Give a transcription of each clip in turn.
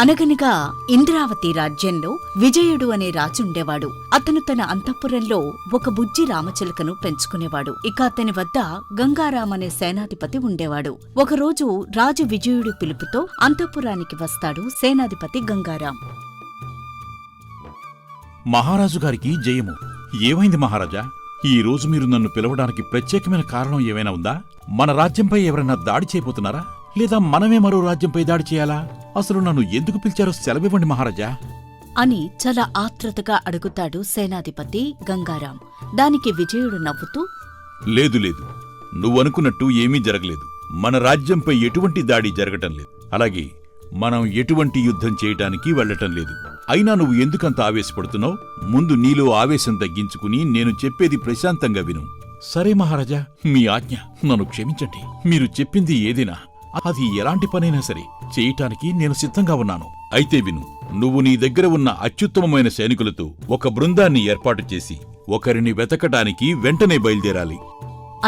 అనగనగా ఇంద్రావతి రాజ్యంలో విజయుడు అనే రాజుండేవాడు. అతను తన అంతఃపురంలో ఒక బుజ్జి రామచిలుకను పెంచుకునేవాడు. ఇక అతని వద్ద గంగారాం అనే సేనాధిపతి ఉండేవాడు. ఒకరోజు రాజు విజయుడి పిలుపుతో అంతఃపురానికి వస్తాడు సేనాధిపతి గంగారాం. మహారాజు గారికి జయము. ఏమైంది మహారాజా? ఈ రోజు మీరు నన్ను పిలవడానికి ప్రత్యేకమైన కారణం ఏమైనా ఉందా? మన రాజ్యంపై ఎవరైనా దాడి చేయబోతున్నారా, లేదా మనమే మరో రాజ్యంపై దాడి చేయాలా? అసలు నన్ను ఎందుకు పిలిచారో సెలవివ్వండి మహారాజా అని చాలా ఆత్రుతగా అడుగుతాడు సేనాధిపతి గంగారాం. దానికి విజయుడు నవ్వుతూ, లేదు లేదు, నువ్వనుకున్నట్టు ఏమీ జరగలేదు. మన రాజ్యంపై ఎటువంటి దాడి జరగటం లేదు. అలాగే మనం ఎటువంటి యుద్ధం చేయటానికి వెళ్లటం లేదు. అయినా నువ్వు ఎందుకంత ఆవేశపడుతున్నావు? ముందు నీలో ఆవేశం తగ్గించుకుని నేను చెప్పేది ప్రశాంతంగా విను. సరే మహారాజా, మీ ఆజ్ఞ. నన్ను క్షమించండి. మీరు చెప్పింది ఏదైనా, అది ఎలాంటి పనైనా సరే చేయటానికి నేను సిద్ధంగా ఉన్నాను. అయితే విను, నువ్వు నీ దగ్గర ఉన్న అత్యుత్తమమైన సైనికులతో ఒక బృందాన్ని ఏర్పాటు చేసి ఒకరిని వెతకటానికి వెంటనే బయలుదేరాలి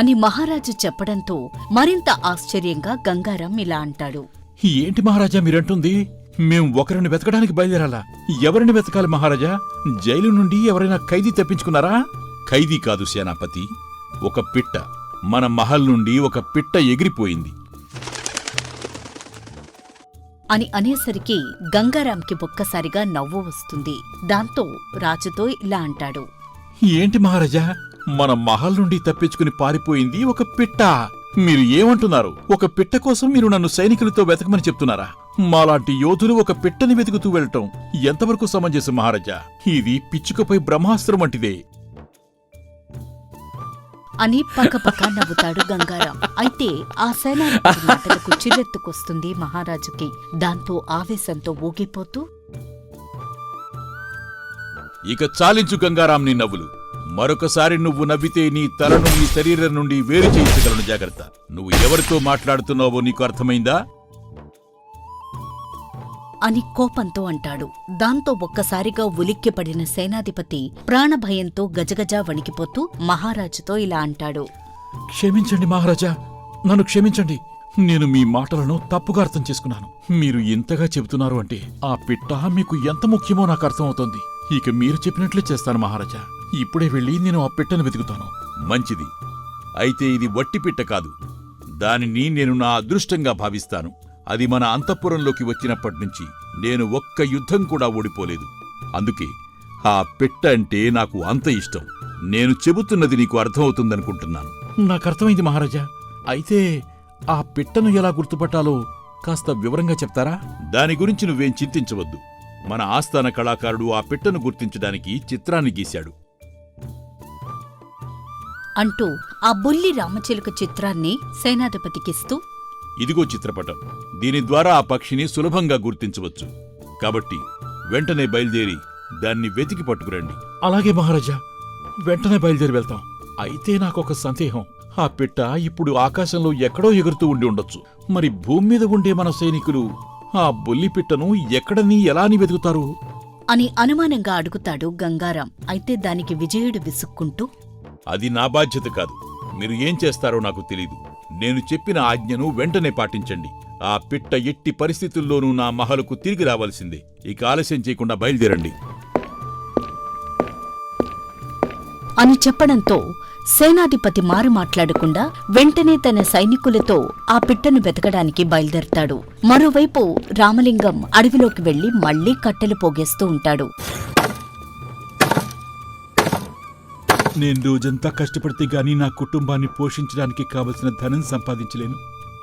అని మహారాజు చెప్పడంతో మరింత ఆశ్చర్యంగా గంగారాం ఇలా అంటాడు. ఏంటి మహారాజా మీరంటుంది? మేం ఒకరిని వెతకడానికి బయలుదేరాలా? ఎవరిని వెతకాలి మహారాజా? జైలు నుండి ఎవరైనా ఖైదీ తప్పించుకున్నారా? ఖైదీ కాదు సేనాపతి, ఒక పిట్ట. మన మహల్ నుండి ఒక పిట్ట ఎగిరిపోయింది అని అనేసరికి గంగారాంకి ఒక్కసారిగా నవ్వు వస్తుంది. దాంతో రాజుతో ఇలా అంటాడు. ఏంటి మహారాజా, మన మహల్ నుండి తప్పించుకుని పారిపోయింది ఒక పిట్ట? మీరు ఏమంటున్నారు? ఒక పిట్ట కోసం మీరు నన్ను సైనికులతో వెతకమని చెప్తున్నారా? మాలాంటి యోధులు ఒక పిట్టని వెతుకుతూ వెళ్ళటం ఎంతవరకు సమంజసం మహారాజా? ఇది పిచ్చుకపై బ్రహ్మాస్త్రం వంటిదే అని పక్కపక్క నవ్వుతాడు గంగారాం. అయితే ఆ సేనాధిపతి మాటలకు చిరెత్తుకొస్తుంది మహారాజుకి. దాంతో ఆవేశంతో ఊగిపోతూ, ఇక చాలించు గంగారాం నీ నవ్వులు. మరొకసారి నువ్వు నవ్వితే నీ తలను నీ శరీరం నుండి వేరు చేయించగలను. జాగ్రత్త. నువ్వు ఎవరితో మాట్లాడుతున్నావో నీకు అర్థమైందా అని కోపంతో అంటాడు. దాంతో ఒక్కసారిగా ఉలిక్కిపడిన సేనాధిపతి ప్రాణభయంతో గజగజా వణికిపోతూ మహారాజుతో ఇలా అంటాడు. క్షమించండి మహారాజా, నన్ను క్షమించండి. నేను మీ మాటలను తప్పుగా అర్థం చేసుకున్నాను. మీరు ఇంతగా చెబుతున్నారు అంటే ఆ పిట్ట మీకు ఎంత ముఖ్యమో నాకు అర్థమవుతోంది. ఇక మీరు చెప్పినట్లే చేస్తాను మహారాజా. ఇప్పుడే వెళ్ళి నేను ఆ పిట్టను వెతుకుతాను. మంచిది. అయితే ఇది వట్టి పిట్ట కాదు. దానిని నేను నా అదృష్టంగా భావిస్తాను. అది మన అంతఃపురంలోకి వచ్చినప్పటినుంచి నేను ఒక్క యుద్ధం కూడా ఓడిపోలేదు. అందుకే ఆ పిట్ట అంటే నాకు అంత ఇష్టం. నేను చెబుతున్నది నీకు అర్థమవుతుందనుకుంటున్నాను. నాకర్థమైంది మహారాజా. అయితే ఆ పిట్టను ఎలా గుర్తుపట్టాలో కాస్త వివరంగా చెప్తారా? దాని గురించి నువ్వేం చింతించవద్దు. మన ఆస్థాన కళాకారుడు ఆ పిట్టను గుర్తించడానికి చిత్రాన్ని గీశాడు అంటూ ఆ బుల్లి రామచిలుక చిత్రాన్ని సేనాధిపతికిస్తూ, ఇదిగో చిత్రపటం. దీని ద్వారా ఆ పక్షిని సులభంగా గుర్తించవచ్చు. కాబట్టి వెంటనే బయలుదేరి దాన్ని వెతికి పట్టుకురండి. అలాగే మహారాజా, వెంటనే బయలుదేరి వెళ్తాం. అయితే నాకొక సందేహం. ఆ పిట్ట ఇప్పుడు ఆకాశంలో ఎక్కడో ఎగురుతూ ఉండి ఉండొచ్చు. మరి భూమి మీద ఉండే మన సైనికులు ఆ బుల్లి పిట్టను ఎక్కడని ఎలాని వెతుకుతారు అని అనుమానంగా అడుగుతాడు గంగారాం. అయితే దానికి విజయుడు విసుక్కుంటూ, అది నా బాధ్యత కాదు. మీరు ఏం చేస్తారో నాకు తెలీదు. నేను చెప్పిన ఆజ్ఞను వెంటనే పాటించండి. ఆ పిట్ట ఎట్టి పరిస్థితుల్లోనూ నా మహలుకు తిరిగి రావాల్సిందే. ఇక ఆలస్యం చేయకుండా బయలుదేరండి అని చెప్పడంతో సేనాధిపతి మారు మాట్లాడకుండా వెంటనే తన సైనికులతో ఆ పిట్టను వెతకడానికి బయలుదేరతాడు. మరోవైపు రామలింగం అడవిలోకి వెళ్లి మళ్లీ కట్టెలు పోగేస్తూ ఉంటాడు. నేను రోజంతా కష్టపడితే గాని నా కుటుంబాన్ని పోషించడానికి కావలసిన ధనం సంపాదించలేను.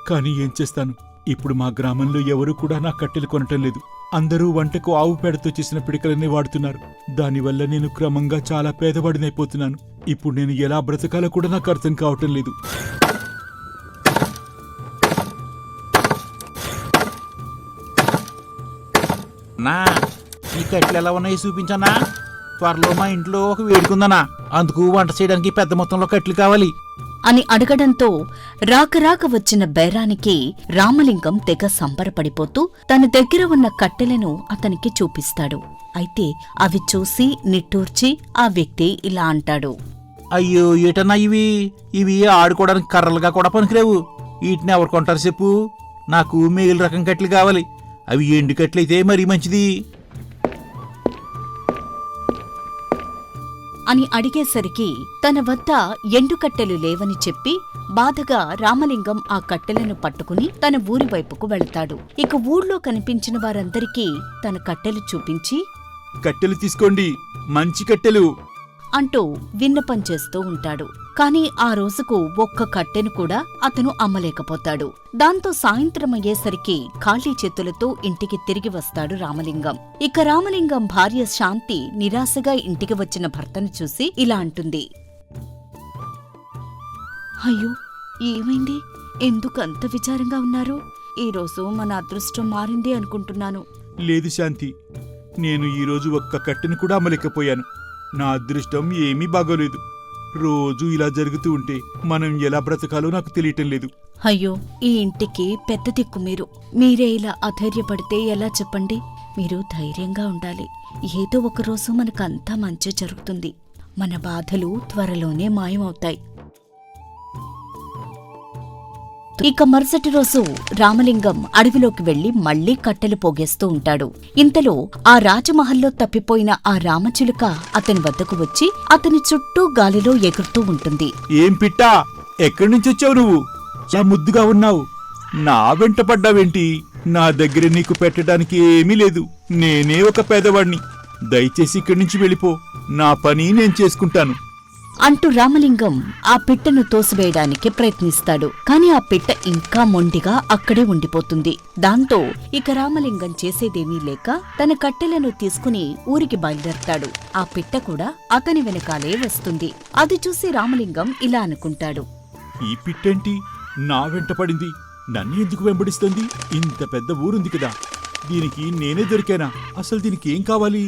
కానీ ఏం చేస్తాను? ఇప్పుడు మా గ్రామంలో ఎవరూ కూడా నా కట్టెలు కొనటం లేదు. అందరూ వంటకు ఆవు పేడతో చేసిన పిడికలనే వాడుతున్నారు. దానివల్ల నేను క్రమంగా చాలా పేదవాడినైపోతున్నాను. ఇప్పుడు నేను ఎలా బ్రతకాలో కూడా నాకు అర్థం కావటం లేదు. నా ఈ కట్టెలు ఎలా ఉన్నాయో చూపించన్నా. త్వరలో మా ఇంట్లో ఒక వేడుకుందనా, అందుకు వంట చేయడానికి పెద్ద మొత్తంలో కట్టెలు కావాలి అని అడగడంతో రాక వచ్చిన బేరానికి రామలింగం తెగ సంబరపడిపోతూ తన దగ్గర ఉన్న కట్టెలను అతనికి చూపిస్తాడు. అయితే అవి చూసి నిట్టూర్చి ఆ వ్యక్తి ఇలా అంటాడు. అయ్యో ఏటన్నా ఇవి ఆడుకోవడానికి కర్రలుగా కూడా పనికిరావు. వీటిని ఎవరు కొంటారు చెప్పు? నాకు మేలు రకం కట్టెలు కావాలి. అవి ఎండు కట్లయితే మరీ మంచిది అని అడిగేసరికి తన వద్ద ఎండుకట్టెలు లేవని చెప్పి బాధగా రామలింగం ఆ కట్టెలను పట్టుకుని తన ఊరి వైపుకు వెళతాడు. ఇక ఊళ్ళో కనిపించిన వారందరికీ తన కట్టెలు చూపించి కట్టెలు తీసుకోండి, మంచి కట్టెలు అంటూ విన్నపం చేస్తూ ఉంటాడు. కాని ఆ రోజుకు ఒక్క కట్టెను కూడా అతను అమ్మలేకపోతాడు. దాంతో సాయంత్రం అయ్యేసరికి ఖాళీ చేతులతో ఇంటికి తిరిగి వస్తాడు రామలింగం. ఇక రామలింగం భార్య శాంతి నిరాశగా ఇంటికి వచ్చిన భర్తను చూసి ఇలా అంటుంది. అయ్యో, ఏమైంది? ఎందుకంత విచారంగా ఉన్నారు? ఈరోజు మన అదృష్టం మారింది అనుకుంటున్నాను. లేదు శాంతి, నేను ఈరోజు ఒక్క కట్టెను కూడా అమ్మలేకపోయాను. నా అదృష్టం ఏమీ బాగోలేదు. రోజూ ఇలా జరుగుతూ ఉంటే మనం ఎలా బ్రతకాలో నాకు తెలియటం లేదు. అయ్యో, ఈ ఇంటికి పెద్ద దిక్కు మీరు. మీరే ఇలా అధైర్యపడితే ఎలా చెప్పండి? మీరు ధైర్యంగా ఉండాలి. ఏదో ఒకరోజు మనకంతా మంచి జరుగుతుంది. మన బాధలు త్వరలోనే మాయమవుతాయి. ఇక మరుసటి రోజు రామలింగం అడవిలోకి వెళ్లి మళ్లీ కట్టెలు పోగేస్తూ ఉంటాడు. ఇంతలో ఆ రాజమహల్లో తప్పిపోయిన ఆ రామచిలుక అతని వద్దకు వచ్చి అతని చుట్టూ గాలిలో ఎగురుతూ ఉంటుంది. ఏం పిట్టా, ఎక్కడి నుంచి వచ్చావు నువ్వు? చాలా ముద్దుగా ఉన్నావు. నా వెంట పడ్డావేంటి? నా దగ్గర నీకు పెట్టడానికి ఏమీ లేదు. నేనే ఒక పేదవాణ్ణి. దయచేసి ఇక్కడి నుంచి వెళ్ళిపో. నా పని నేను చేసుకుంటాను అంటూ రామలింగం ఆ పిట్టను తోసివేయడానికి ప్రయత్నిస్తాడు. కాని ఆ పిట్ట ఇంకా మొండిగా అక్కడే ఉండిపోతుంది. దాంతో ఇక రామలింగం చేసేదేమీ లేక తన కట్టెలను తీసుకుని ఊరికి బయలుదేరతాడు. ఆ పిట్ట కూడా అతని వెనకాలే వస్తుంది. అది చూసి రామలింగం ఇలా అనుకుంటాడు. ఈ పిట్టేంటి నా వెంట పడింది? నన్ను ఎందుకు వెంబడిస్తుంది? ఇంత పెద్ద ఊరుంది కదా, దీనికి నేనే దొరికానా? అసలు దీనికి ఏం కావాలి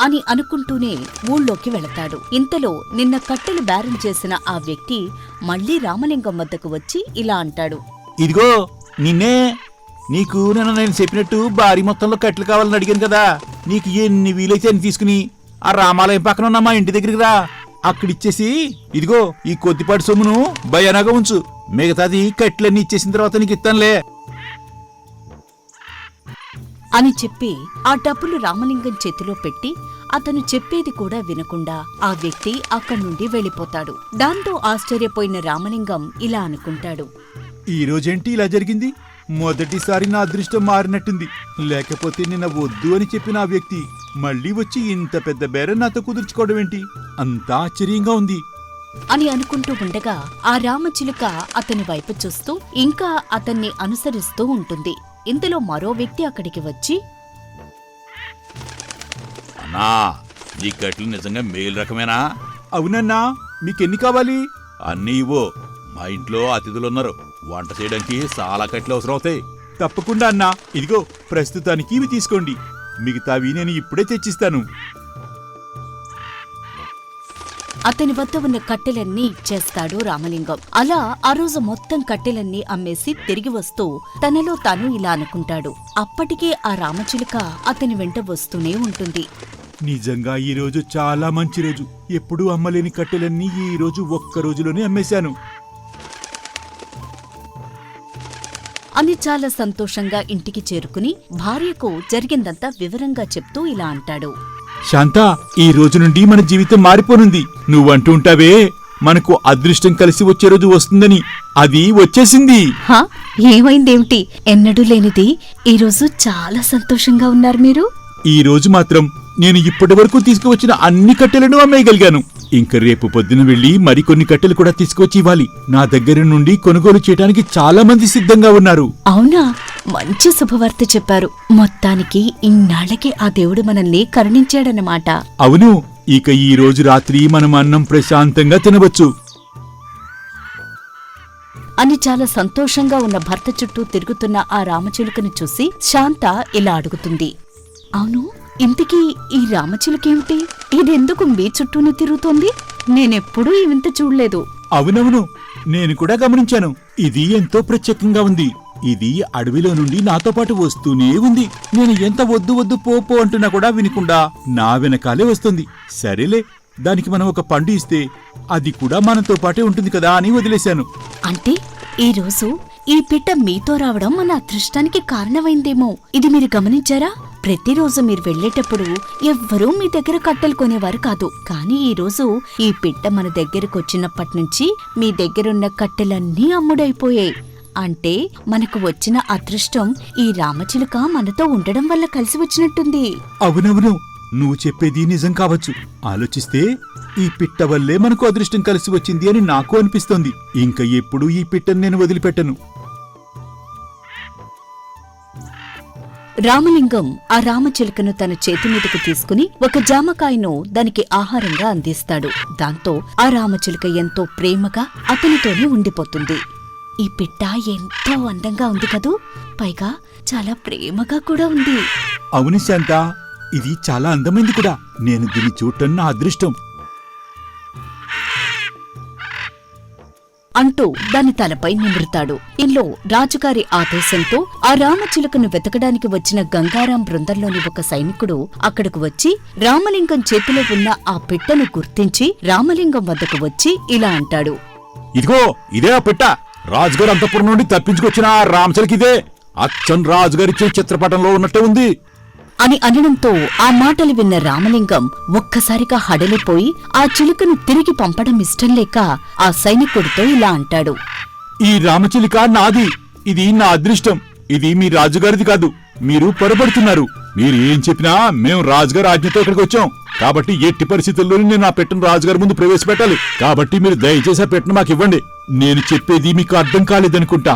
అని అనుకుంటూనే ఊళ్ళోకి వెళతాడు. ఇంతలో నిన్న కట్టెలు బేరం చేసిన ఆ వ్యక్తి మళ్లీ రామలింగం వద్దకు వచ్చి ఇలా అంటాడు. ఇదిగో నిన్నే. నీకు నేను చెప్పినట్టు భారీ మొత్తంలో కట్టెలు కావాలని అడిగాను కదా. నీకు ఎన్ని వీలైతే అని తీసుకుని ఆ రామాలయం పక్కన ఉన్న మా ఇంటి దగ్గరికి రా. అక్కడిచ్చేసి ఇదిగో ఈ కొద్దిపాటి సొమ్మును భయానగా ఉంచు. మిగతాది కట్టెలన్నీ ఇచ్చేసిన తర్వాత నీకు ఇస్తానులే అని చెప్పి ఆ డబ్బులు రామలింగం చేతిలో పెట్టి అతను చెప్పేది కూడా వినకుండా ఆ వ్యక్తి అక్కడి నుండి వెళ్ళిపోతాడు. దాంతో ఆశ్చర్యపోయిన రామలింగం ఇలా అనుకుంటాడు. ఈ రోజేంటి ఇలా జరిగింది? మొదటిసారి నా అదృష్టం మారినట్టుంది. లేకపోతే నిన్న వద్దు అని చెప్పిన ఆ వ్యక్తి మళ్ళీ వచ్చి ఇంత పెద్ద బేరం నాతో కుదుర్చుకోవడం ఏంటి? అంతా ఆశ్చర్యంగా ఉంది అని అనుకుంటూ ఉండగా ఆ రామచిలుక అతని వైపు చూస్తూ ఇంకా అతన్ని అనుసరిస్తూ ఉంటుంది. ఇంతలో మరో వ్యక్తి అక్కడికి వచ్చి, అన్నా, ఈ కట్లు నిజంగా మేలు రకమేనా? అవునన్నా, మీకెన్ని కావాలి? అన్నీ ఇవ్వు. మా ఇంట్లో అతిథులున్నారు. వంట చేయడానికి చాలా కట్లు అవసరం అవుతాయి. తప్పకుండా అన్నా. ఇదిగో ప్రస్తుతానికి ఇవి తీసుకోండి. మిగతావి నేను ఇప్పుడే తెచ్చిస్తాను. అతని వద్ద ఉన్న కట్టెలన్నీ ఇచ్చేస్తాడు రామలింగం. అలా ఆ రోజు మొత్తం కట్టెలన్నీ అమ్మేసి తిరిగి వస్తూ తనలో తాను ఇలా అనుకుంటాడు. అప్పటికే ఆ రామచిలుక అతని వెంట వస్తూనే ఉంటుంది. నిజంగా ఈ రోజు చాలా మంచి రోజు. ఎప్పుడూ అమ్మలేని కట్టెలన్నీ ఈ రోజు ఒక్క రోజులోనే అమ్మేశాను అని చాలా సంతోషంగా ఇంటికి చేరుకుని భార్యకు జరిగిందంతా వివరంగా చెప్తూ ఇలా అంటాడు. శాంత, ఈ రోజు నుండి మన జీవితం మారిపోనుంది. నువ్వంటూ ఉంటావే మనకు అదృష్టం కలిసి వచ్చే రోజు వస్తుందని, అది వచ్చేసింది. హా, ఏమైందేమిటి? ఎన్నడూ లేనిది ఈరోజు చాలా సంతోషంగా ఉన్నారు మీరు. ఈ రోజు మాత్రం నేను ఇప్పటి వరకు తీసుకువచ్చిన అన్ని కట్టెలను అమ్మేయగలిగాను. ఇంక రేపు పొద్దున వెళ్లి మరికొన్ని కట్టెలు కూడా తీసుకువచ్చి ఇవ్వాలి. నా దగ్గర నుండి కొనుగోలు చేయడానికి చాలా మంది సిద్ధంగా ఉన్నారు. అవునా? మంచి శుభవార్త చెప్పారు. మొత్తానికి ఇన్నాళ్లకి ఆ దేవుడు మనల్ని కరుణించాడన్నమాట. అవును, ఇక ఈ రోజు రాత్రి మనం అన్నం ప్రశాంతంగా తినవచ్చు అని చాలా సంతోషంగా ఉన్న భర్త చుట్టూ తిరుగుతున్న ఆ రామచిలుకను చూసి శాంత ఇలా అడుగుతుంది. అవును, ఇంతకీ ఈ రామచిలుకేమిటి? ఇదెందుకు మీ చుట్టూనే తిరుగుతోంది? నేనెప్పుడూ ఈ వింత చూడలేదు. అవునవును, నేను కూడా గమనించాను. ఇది ఎంతో ప్రత్యేకంగా ఉంది. ఇది అడవిలో నుండి నాతో పాటు వస్తూనే ఉంది. నేను ఎంత వద్దు వద్దు పో అంటున్నా కూడా వినకుండా నా వెనకాలే వస్తుంది. సరేలే, దానికి మనం ఒక పండు ఇస్తే అది కూడా మనతో పాటే ఉంటుంది కదా అని వదిలేశాను. అంటే ఈరోజు ఈ పిట్ట మీతో రావడం మన అదృష్టానికి కారణమైందేమో. ఇది మీరు గమనించారా? ప్రతిరోజు మీరు వెళ్లేటప్పుడు ఎవ్వరూ మీ దగ్గర కట్టెలు కొనేవారు కాదు. కానీ ఈ రోజు ఈ పిట్ట మన దగ్గరకొచ్చినప్పటినుంచి మీ దగ్గరున్న కట్టెలన్నీ అమ్ముడైపోయాయి. అంటే మనకు వచ్చిన అదృష్టం ఈ రామచిలుక మనతో ఉండడం వల్ల కలిసి వచ్చినట్టుంది. అవునవును, నువ్వు చెప్పేది నిజం కావచ్చు. ఆలోచిస్తే ఈ పిట్ట వల్లే మనకు అదృష్టం కలిసి వచ్చింది అని నాకు అనిపిస్తోంది. ఇంకా ఎప్పుడూ ఈ పిట్టను నేను వదిలిపెట్టను. రామలింగం ఆ రామచిలుకను తన చేతి మీదకు తీసుకుని ఒక జామకాయను దానికి ఆహారంగా అందిస్తాడు. దాంతో ఆ రామచిలుక ఎంతో ప్రేమగా అతనితోనే ఉండిపోతుంది. ఈ పిట్ట ఎంతో అందంగా ఉంది కదూ, పైగా చాలా ప్రేమగా కూడా ఉంది. అవును శాంత, ఇది చాలా అందమైంది కూడా. నేను దీన్ని చూడటం నా అదృష్టం అంటూ దాని తలపై నిమురుతాడు. ఇంట్లో రాజుగారి ఆదేశంతో ఆ రామచిలుకను వెతకడానికి వచ్చిన గంగారాం బృందంలోని ఒక సైనికుడు అక్కడకు వచ్చి రామలింగం చేతిలో ఉన్న ఆ పిట్టను గుర్తించి రామలింగం వద్దకు వచ్చి ఇలా అంటాడు. ఇదిగో ఇదే ఆ పిట్ట. రాజుగారి అంతఃపురం నుండి తప్పించుకొచ్చిన ఆ రామచిలకిదే. అచ్చం రాజుగారిచ్చే చిత్రపటంలో ఉన్నట్టే ఉంది అని అనడంతో ఆ మాటలు విన్న రామలింగం ఒక్కసారిగా హడలిపోయి ఆ చిలుకను తిరిగి పంపడం ఇష్టం లేక ఆ సైనికుడితో ఇలా అంటాడు. ఈ రామచిలిక నాది. ఇది నా అదృష్టం. ఇది మీ రాజుగారిది కాదు. మీరు పొరపడుతున్నారు. మీరు ఏం చెప్పినా మేం రాజుగారి ఆజ్ఞతో ఇక్కడికి వచ్చాం. కాబట్టి ఎట్టి పరిస్థితుల్లోనూ నేను ఆ పెట్టను రాజుగారి ముందు ప్రవేశపెట్టాలి. కాబట్టి మీరు దయచేసి ఆ పెట్టను మాకు ఇవ్వండి. నేను చెప్పేది మీకు అర్థం కాలేదనుకుంటా.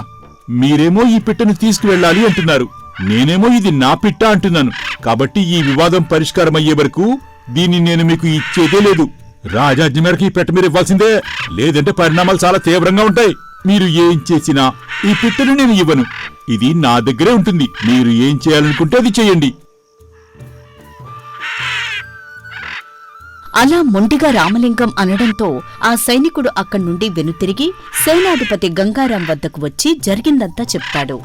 మీరేమో ఈ పెట్టను తీసుకువెళ్ళాలి అంటున్నారు, నేనేమో ఇది నా పిట్ట అంటున్నాను. కాబట్టి ఈ వివాదం పరిష్కారం అయ్యే వరకు దీన్ని నేను మీకు ఇచ్చేదే లేదు. రాజాజ్ఞ మేరకు ఈ పెట్ట మీరు ఇవ్వాల్సిందే, లేదంటే పరిణామాలు చాలా తీవ్రంగా ఉంటాయి. మీరు ఏం చేసినా ఈ పిట్టను నేను ఇవ్వను. ఇది నా దగ్గరే ఉంటుంది. మీరు ఏం చేయాలనుకుంటే అది చేయండి. అలా మొండిగా రామలింగం అనడంతో ఆ సైనికుడు అక్కడి నుండి వెనుతిరిగి సేనాధిపతి గంగారాం వద్దకు వచ్చి జరిగిందంతా చెప్తాడు.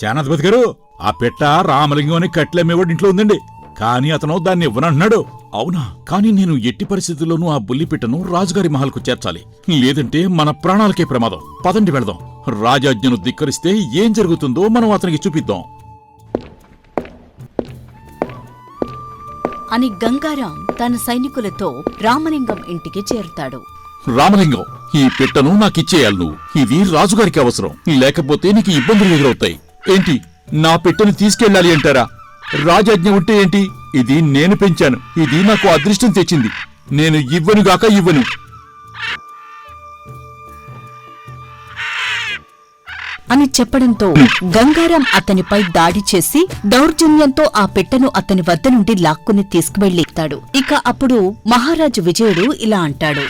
సేనాధిపతి గారు, ఆ పెట్ట రామలింగం అని కట్లమ్మేవాడు ఇంట్లో ఉందండి. కానీ అతను దాన్ని ఇవ్వనంటున్నాడు. అవునా? కానీ నేను ఎట్టి పరిస్థితుల్లోనూ ఆ బుల్లిపిట్టను రాజుగారి మహల్కు చేర్చాలి, లేదంటే మన ప్రాణాలకే ప్రమాదం. పదండి వెళదాం. రాజాజ్ఞను ధిక్కరిస్తే ఏం జరుగుతుందో మనం అతనికి చూపిద్దాం అని గంగారాం తన సైనికులతో రామలింగం ఇంటికి చేరుతాడు. రామలింగం, ఈ పిట్టను నాకిచ్చేయాలి నువ్వు. ఇది రాజుగారికి అవసరం, లేకపోతే నీకు ఇబ్బందులు ఎదురవుతాయి. ఏంటి, నా పిట్టను తీసుకెళ్ళాలి అంటారా? రాజాజ్ఞ ఉంటే ఏంటి? ఇది నేను పెంచాను. ఇది నాకు అదృష్టం తెచ్చింది. నేను ఇవ్వనుగాక ఇవ్వను. అని చెప్పడంతో గంగారాం అతనిపై దాడి చేసి దౌర్జన్యంతో ఆ పెట్టెను అతని వద్ద నుండి లాక్కుని తీసుకువెళ్ళిస్తాడు. ఇక అప్పుడు మహారాజు విజయుడు ఇలా అంటాడు.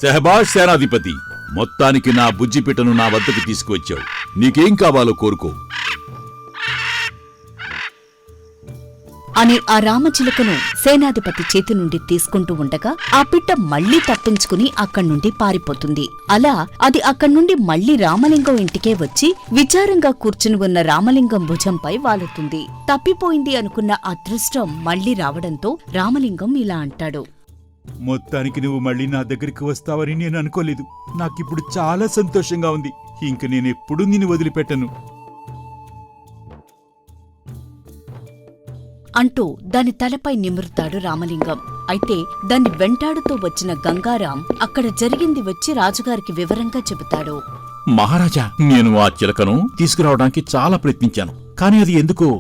సెహబాష్ సేనాధిపతి, మొత్తానికి నా బుజ్జిపిట్టను నా వద్దకు తీసుకువచ్చావు. నీకేం కావాలో కోరుకో అని ఆ రామచిలుకను సేనాధిపతి చేతి నుండి తీసుకుంటూ ఉండగా ఆ పిట్ట మళ్లీ తప్పించుకుని అక్కడి నుండి పారిపోతుంది. అలా అది అక్కడి నుండి మళ్లీ రామలింగం ఇంటికే వచ్చి విచారంగా కూర్చుని ఉన్న రామలింగం భుజంపై వాలుతుంది. తప్పిపోయింది అనుకున్న అదృష్టం మళ్లీ రావడంతో రామలింగం ఇలా అంటాడు. మొత్తానికి నువ్వు మళ్ళీ నా దగ్గరికి వస్తావని నేను అనుకోలేదు. నాకిప్పుడు చాలా సంతోషంగా ఉంది. ఇంక నేనెప్పుడూ నిన్ను వదిలిపెట్టను అంటూ దాని తలపై నిమురుతాడు రామలింగం. అయితే దాన్ని వెంటాడుతూ వచ్చిన గంగారాం అక్కడ జరిగింది వచ్చి రాజుగారికి వివరంగా చెబుతాడు. మహారాజా, నేను ఆ చిలకను తీసుకురావడానికి చాలా ప్రయత్నించాను. కాని అది ఎందుకో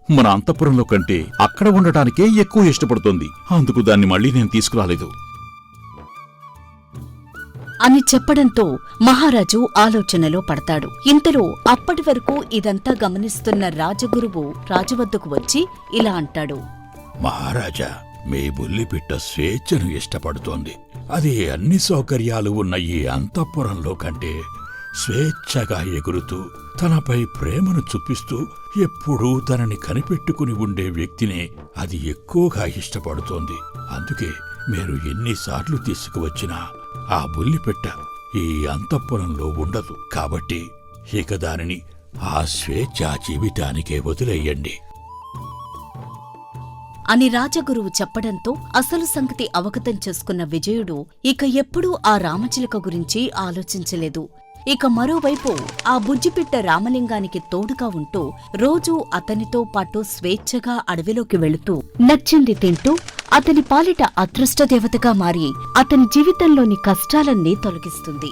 మన అంతఃపురంలో కంటే అక్కడ ఉండటానికే ఎక్కువ ఇష్టపడుతోంది. అందుకు దాన్ని మళ్లీ నేను తీసుకురాలేదు అని చెప్పడంతో మహారాజు ఆలోచనలో పడతాడు. ఇంతలో అప్పటి వరకు ఇదంతా గమనిస్తున్న రాజగురువు రాజువద్దకు వచ్చి ఇలా అంటాడు. మహారాజా, మీ బుల్లిపిట్ట స్వేచ్ఛను ఇష్టపడుతోంది. అది అన్ని సౌకర్యాలు ఉన్న ఈ అంతఃపురంలో కంటే స్వేచ్ఛగా ఎగురుతూ తనపై ప్రేమను చూపిస్తూ ఎప్పుడూ తనని కనిపెట్టుకుని ఉండే వ్యక్తినే అది ఎక్కువగా ఇష్టపడుతోంది. అందుకే మీరు ఎన్నిసార్లు తీసుకువచ్చినా ఆ బుల్లిపిట్ట ఈ అంతఃపురంలో ఉండదు. కాబట్టి ఇక దానిని ఆ స్వేచ్ఛా జీవితానికే వదిలేయండి అని రాజగురువు చెప్పడంతో అసలు సంగతి అవగతం చేసుకున్న విజయుడు ఇక ఎప్పుడూ ఆ రామచిలుక గురించి ఆలోచించలేదు. ఇక మరోవైపు ఆ బుజ్జిపిట్ట రామలింగానికి తోడుగా ఉంటూ రోజూ అతనితో పాటు స్వేచ్ఛగా అడవిలోకి వెళుతూ నచ్చింది తింటూ అతని పాలిట అదృష్టదేవతగా మారి అతని జీవితంలోని కష్టాలన్నీ తొలగిస్తుంది.